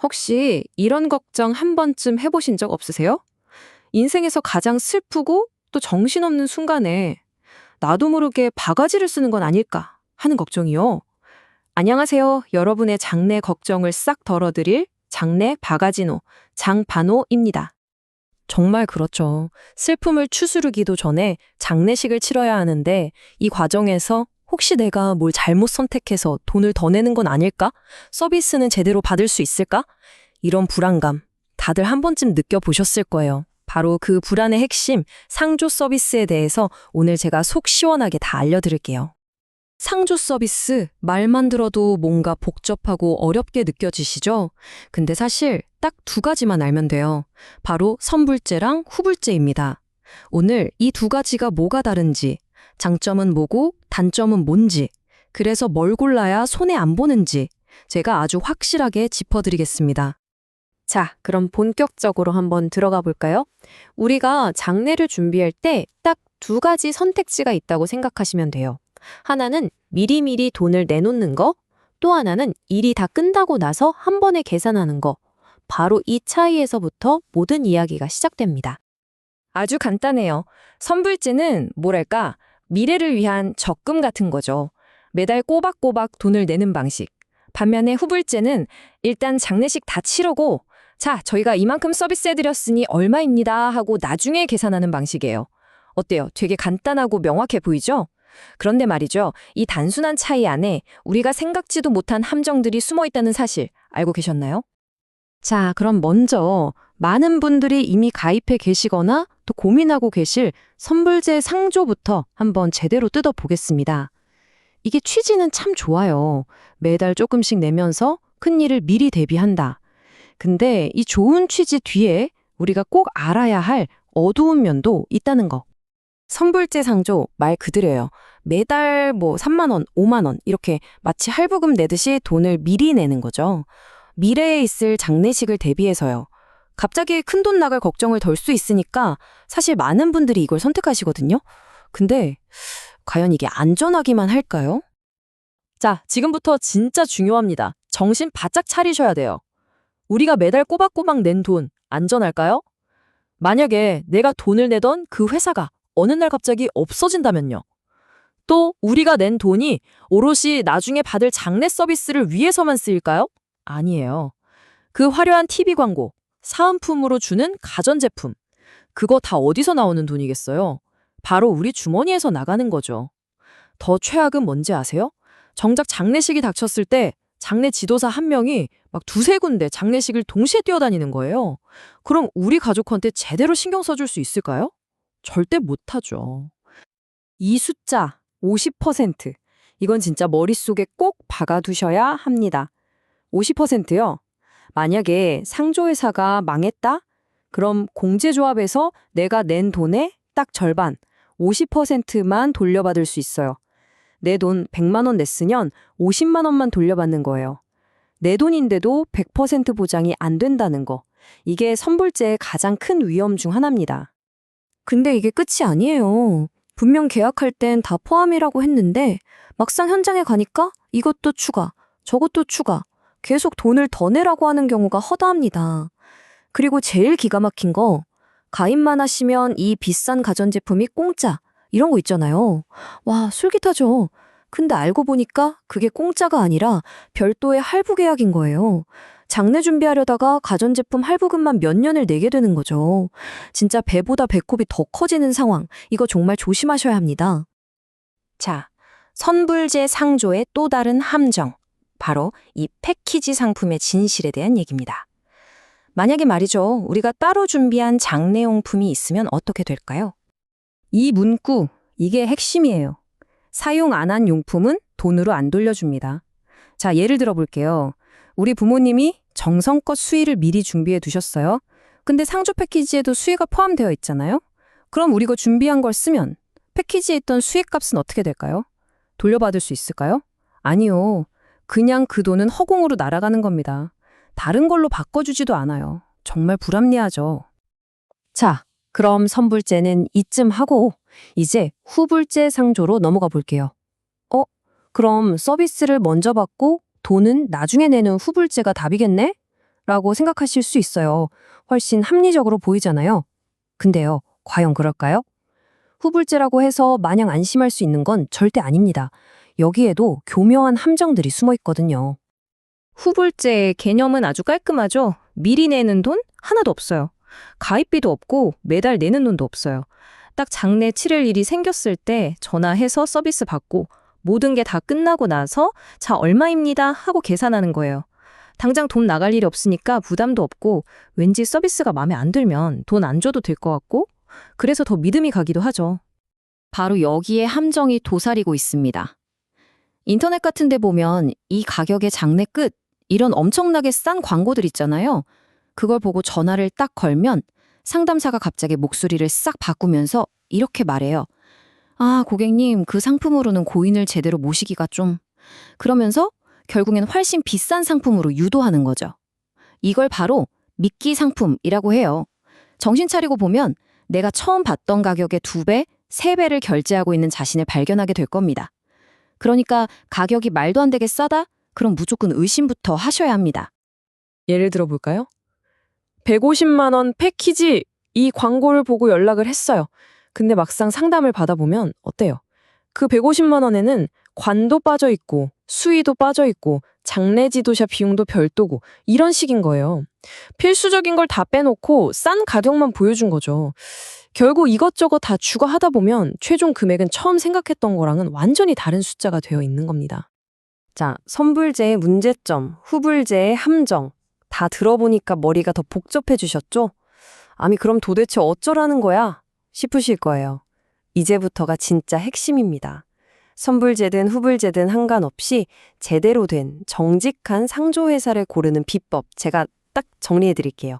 혹시 이런 걱정 한 번쯤 해보신 적 없으세요? 인생에서 가장 슬프고 또 정신없는 순간에 나도 모르게 바가지를 쓰는 건 아닐까 하는 걱정이요. 안녕하세요. 여러분의 장래 걱정을 싹 덜어드릴 장래 바가지노 장반호입니다. 정말 그렇죠. 슬픔을 추스르기도 전에 장례식을 치러야 하는데 이 과정에서 혹시 내가 뭘 잘못 선택해서 돈을 더 내는 건 아닐까? 서비스는 제대로 받을 수 있을까? 이런 불안감 다들 한 번쯤 느껴보셨을 거예요. 바로 그 불안의 핵심, 상조 서비스에 대해서 오늘 제가 속 시원하게 다 알려드릴게요. 상조 서비스, 말만 들어도 뭔가 복잡하고 어렵게 느껴지시죠? 근데 사실 딱 두 가지만 알면 돼요. 바로 선불제랑 후불제입니다. 오늘 이 두 가지가 뭐가 다른지, 장점은 뭐고 단점은 뭔지, 그래서 뭘 골라야 손해 안 보는지 제가 아주 확실하게 짚어드리겠습니다. 자, 그럼 본격적으로 한번 들어가 볼까요? 우리가 장례를 준비할 때 딱 두 가지 선택지가 있다고 생각하시면 돼요. 하나는 미리미리 돈을 내놓는 거, 또 하나는 일이 다 끝나고 나서 한 번에 계산하는 거. 바로 이 차이에서부터 모든 이야기가 시작됩니다. 아주 간단해요. 선불제는 뭐랄까, 미래를 위한 적금 같은 거죠. 매달 꼬박꼬박 돈을 내는 방식. 반면에 후불제는 일단 장례식 다 치르고 자, 저희가 이만큼 서비스해드렸으니 얼마입니다 하고 나중에 계산하는 방식이에요. 어때요? 되게 간단하고 명확해 보이죠? 그런데 말이죠. 이 단순한 차이 안에 우리가 생각지도 못한 함정들이 숨어 있다는 사실 알고 계셨나요? 자, 그럼 먼저 많은 분들이 이미 가입해 계시거나 또 고민하고 계실 선불제 상조부터 한번 제대로 뜯어보겠습니다. 이게 취지는 참 좋아요. 매달 조금씩 내면서 큰일을 미리 대비한다. 근데 이 좋은 취지 뒤에 우리가 꼭 알아야 할 어두운 면도 있다는 거. 선불제 상조 말 그대로예요. 매달 3만 원, 5만 원 이렇게 마치 할부금 내듯이 돈을 미리 내는 거죠. 미래에 있을 장례식을 대비해서요. 갑자기 큰돈 나갈 걱정을 덜 수 있으니까 사실 많은 분들이 이걸 선택하시거든요. 근데 과연 이게 안전하기만 할까요? 자, 지금부터 진짜 중요합니다. 정신 바짝 차리셔야 돼요. 우리가 매달 꼬박꼬박 낸 돈 안전할까요? 만약에 내가 돈을 내던 그 회사가 어느 날 갑자기 없어진다면요. 또 우리가 낸 돈이 오롯이 나중에 받을 장례 서비스를 위해서만 쓰일까요? 아니에요. 그 화려한 TV 광고, 사은품으로 주는 가전제품, 그거 다 어디서 나오는 돈이겠어요? 바로 우리 주머니에서 나가는 거죠. 더 최악은 뭔지 아세요? 정작 장례식이 닥쳤을 때 장례 지도사 한 명이 막 두세 군데 장례식을 동시에 뛰어다니는 거예요. 그럼 우리 가족한테 제대로 신경 써줄 수 있을까요? 절대 못하죠. 이 숫자 50%. 이건 진짜 머릿속에 꼭 박아두셔야 합니다. 50%요. 만약에 상조회사가 망했다? 그럼 공제조합에서 내가 낸 돈의 딱 절반, 50%만 돌려받을 수 있어요. 내 돈 100만 원 냈으면 50만 원만 돌려받는 거예요. 내 돈인데도 100% 보장이 안 된다는 거. 이게 선불제의 가장 큰 위험 중 하나입니다. 근데 이게 끝이 아니에요. 분명 계약할 땐 다 포함이라고 했는데 막상 현장에 가니까 이것도 추가, 저것도 추가, 계속 돈을 더 내라고 하는 경우가 허다합니다. 그리고 제일 기가 막힌 거, 가입만 하시면 이 비싼 가전제품이 공짜, 이런 거 있잖아요. 와, 솔깃하죠. 근데 알고 보니까 그게 공짜가 아니라 별도의 할부 계약인 거예요. 장례 준비하려다가 가전제품 할부금만 몇 년을 내게 되는 거죠. 진짜 배보다 배꼽이 더 커지는 상황. 이거 정말 조심하셔야 합니다. 자, 선불제 상조의 또 다른 함정. 바로 이 패키지 상품의 진실에 대한 얘기입니다. 만약에 말이죠. 우리가 따로 준비한 장례용품이 있으면 어떻게 될까요? 이 문구, 이게 핵심이에요. 사용 안 한 용품은 돈으로 안 돌려줍니다. 자, 예를 들어 볼게요. 우리 부모님이 정성껏 수의를 미리 준비해 두셨어요. 근데 상조 패키지에도 수의가 포함되어 있잖아요. 그럼 우리가 준비한 걸 쓰면 패키지에 있던 수의값은 어떻게 될까요? 돌려받을 수 있을까요? 아니요. 그냥 그 돈은 허공으로 날아가는 겁니다. 다른 걸로 바꿔주지도 않아요. 정말 불합리하죠. 자, 그럼 선불제는 이쯤 하고 이제 후불제 상조로 넘어가 볼게요. 그럼 서비스를 먼저 받고 돈은 나중에 내는 후불제가 답이겠네? 라고 생각하실 수 있어요. 훨씬 합리적으로 보이잖아요. 근데요, 과연 그럴까요? 후불제라고 해서 마냥 안심할 수 있는 건 절대 아닙니다. 여기에도 교묘한 함정들이 숨어 있거든요. 후불제의 개념은 아주 깔끔하죠. 미리 내는 돈 하나도 없어요. 가입비도 없고 매달 내는 돈도 없어요. 딱 장래 치를 일이 생겼을 때 전화해서 서비스 받고 모든 게 다 끝나고 나서 자 얼마입니다 하고 계산하는 거예요. 당장 돈 나갈 일이 없으니까 부담도 없고 왠지 서비스가 마음에 안 들면 돈 안 줘도 될 것 같고 그래서 더 믿음이 가기도 하죠. 바로 여기에 함정이 도사리고 있습니다. 인터넷 같은 데 보면 이 가격의 장내 끝 이런 엄청나게 싼 광고들 있잖아요. 그걸 보고 전화를 딱 걸면 상담사가 갑자기 목소리를 싹 바꾸면서 이렇게 말해요. 아, 고객님, 그 상품으로는 고인을 제대로 모시기가 좀... 그러면서 결국엔 훨씬 비싼 상품으로 유도하는 거죠. 이걸 바로 미끼 상품이라고 해요. 정신 차리고 보면 내가 처음 봤던 가격의 2배, 3배를 결제하고 있는 자신을 발견하게 될 겁니다. 그러니까 가격이 말도 안 되게 싸다? 그럼 무조건 의심부터 하셔야 합니다. 예를 들어 볼까요? 150만 원 패키지 이 광고를 보고 연락을 했어요. 근데 막상 상담을 받아보면 어때요? 그 150만 원에는 관도 빠져 있고 수의도 빠져 있고 장례 지도자 비용도 별도고 이런 식인 거예요. 필수적인 걸 다 빼놓고 싼 가격만 보여준 거죠. 결국 이것저것 다 추가하다 보면 최종 금액은 처음 생각했던 거랑은 완전히 다른 숫자가 되어 있는 겁니다. 자, 선불제의 문제점, 후불제의 함정 다 들어보니까 머리가 더 복잡해지셨죠? 아니 그럼 도대체 어쩌라는 거야? 싶으실 거예요. 이제부터가 진짜 핵심입니다. 선불제든 후불제든 상관없이 제대로 된 정직한 상조회사를 고르는 비법 제가 딱 정리해 드릴게요.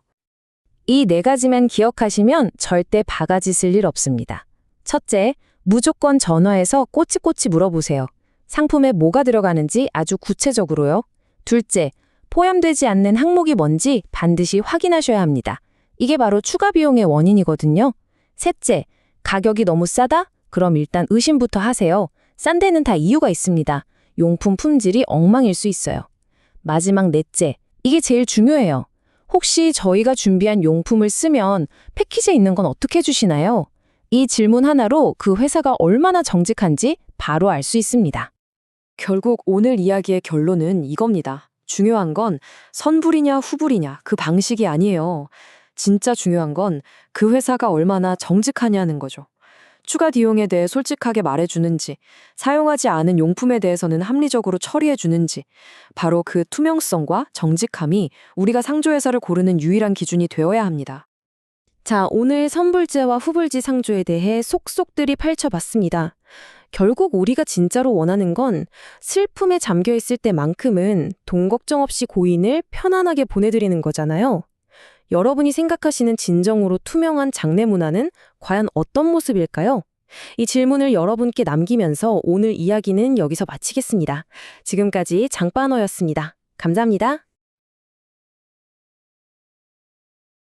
이 4가지만 기억하시면 절대 바가지 쓸 일 없습니다. 첫째, 무조건 전화해서 꼬치꼬치 물어보세요. 상품에 뭐가 들어가는지 아주 구체적으로요. 둘째, 포함되지 않는 항목이 뭔지 반드시 확인하셔야 합니다. 이게 바로 추가 비용의 원인이거든요. 셋째, 가격이 너무 싸다? 그럼 일단 의심부터 하세요. 싼 데는 다 이유가 있습니다. 용품 품질이 엉망일 수 있어요. 마지막 넷째, 이게 제일 중요해요. 혹시 저희가 준비한 용품을 쓰면 패키지에 있는 건 어떻게 해주시나요? 이 질문 하나로 그 회사가 얼마나 정직한지 바로 알 수 있습니다. 결국 오늘 이야기의 결론은 이겁니다. 중요한 건 선불이냐 후불이냐 그 방식이 아니에요. 진짜 중요한 건 그 회사가 얼마나 정직하냐는 거죠. 추가 비용에 대해 솔직하게 말해주는지, 사용하지 않은 용품에 대해서는 합리적으로 처리해주는지, 바로 그 투명성과 정직함이 우리가 상조회사를 고르는 유일한 기준이 되어야 합니다. 자, 오늘 선불제와 후불지 상조에 대해 속속들이 펼쳐봤습니다. 결국 우리가 진짜로 원하는 건 슬픔에 잠겨있을 때만큼은 돈 걱정 없이 고인을 편안하게 보내드리는 거잖아요. 여러분이 생각하시는 진정으로 투명한 장례 문화는 과연 어떤 모습일까요? 이 질문을 여러분께 남기면서 오늘 이야기는 여기서 마치겠습니다. 지금까지 장바너였습니다. 감사합니다.